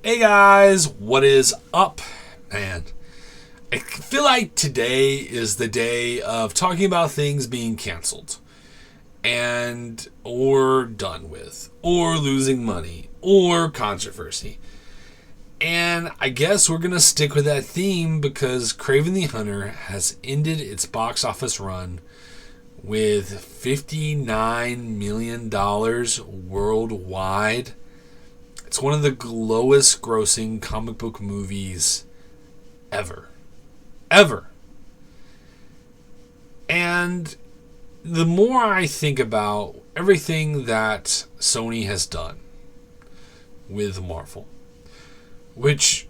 Hey guys, what is up? Man, I feel like today is the day of talking about things being canceled and or done with or losing money or controversy. And I guess we're going to stick with that theme because Kraven the Hunter has ended its box office run with $59 million worldwide. It's one of the lowest grossing comic book movies ever. Ever. And the more I think about everything that Sony has done with Marvel, which,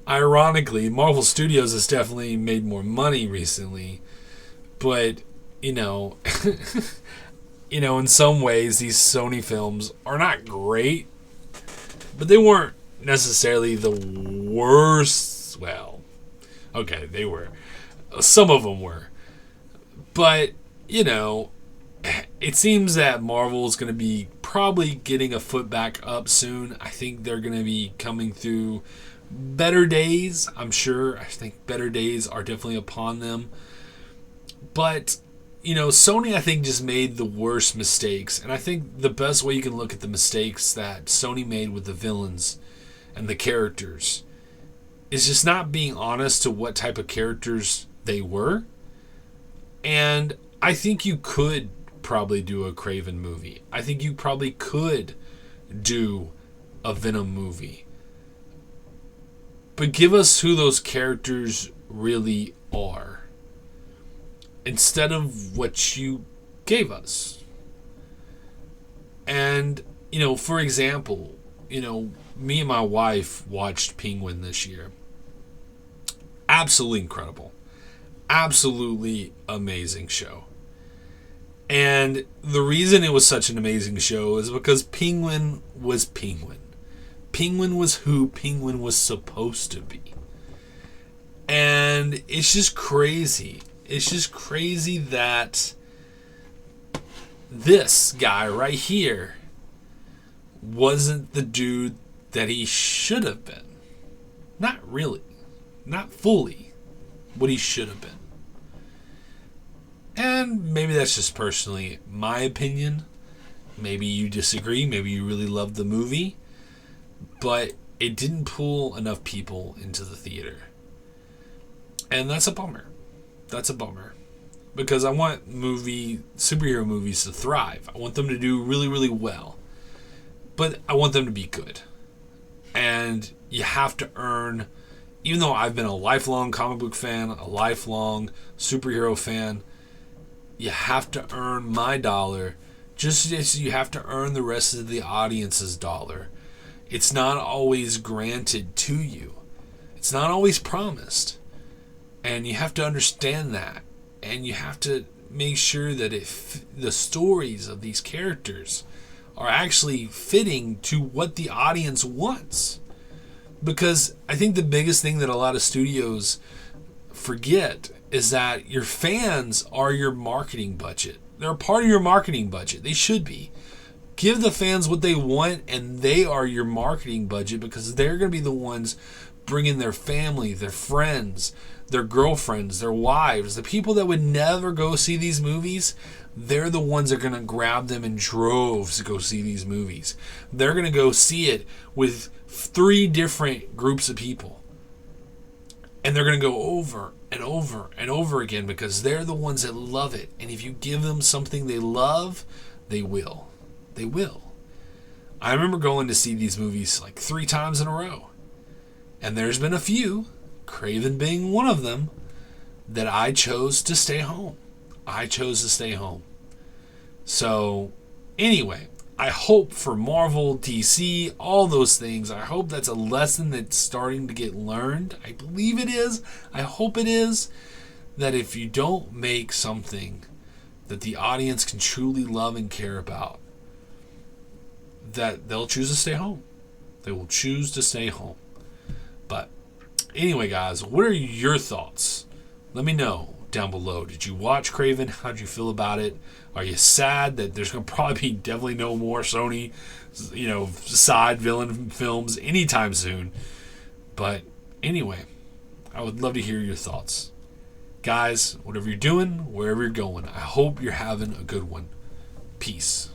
ironically, Marvel Studios has definitely made more money recently, but, in some ways, these Sony films are not great, but they weren't necessarily the worst. Well, okay, they were. Some of them were. But, it seems that Marvel is going to be probably getting a foot back up soon. I think they're going to be coming through better days, I'm sure. I think better days are definitely upon them. But, Sony, I think, just made the worst mistakes. And I think the best way you can look at the mistakes that Sony made with the villains and the characters is just not being honest to what type of characters they were. And I think you could probably do a Kraven movie. I think you probably could do a Venom movie. But give us who those characters really are, instead of what you gave us. And, for example, me and my wife watched Penguin this year. Absolutely incredible. Absolutely amazing show. And the reason it was such an amazing show is because Penguin was Penguin. Penguin was who Penguin was supposed to be. And it's just crazy. It's just crazy that this guy right here wasn't the dude that he should have been. Not really. Not fully what he should have been. And maybe that's just personally my opinion. Maybe you disagree. Maybe you really loved the movie. But it didn't pull enough people into the theater. And that's a bummer. That's a bummer. Because I want superhero movies to thrive. I want them to do really, really well. But I want them to be good. And you have to earn, even though I've been a lifelong comic book fan, a lifelong superhero fan, you have to earn my dollar just as you have to earn the rest of the audience's dollar. It's not always granted to you. It's not always promised. And you have to understand that. And you have to make sure that the stories of these characters are actually fitting to what the audience wants. Because I think the biggest thing that a lot of studios forget is that your fans are your marketing budget. They're a part of your marketing budget. They should be. Give the fans what they want, and they are your marketing budget because they're going to be the ones bringing their family, their friends, their girlfriends, their wives, the people that would never go see these movies. They're the ones that are going to grab them in droves to go see these movies. They're going to go see it with 3 different groups of people. And they're going to go over and over and over again because they're the ones that love it. And if you give them something they love, they will. They will. I remember going to see these movies like 3 times in a row. And there's been a few, Kraven being one of them, that I chose to stay home. I chose to stay home. So, anyway, I hope for Marvel, DC, all those things, I hope that's a lesson that's starting to get learned. I believe it is. I hope it is. That if you don't make something that the audience can truly love and care about, that they'll choose to stay home. They will choose to stay home. But anyway, guys, what are your thoughts? Let me know. down below. Did you watch Kraven? How'd you feel about it? Are you sad that there's going to probably be definitely no more Sony, side villain films anytime soon? But anyway, I would love to hear your thoughts. Guys, whatever you're doing, wherever you're going, I hope you're having a good one. Peace.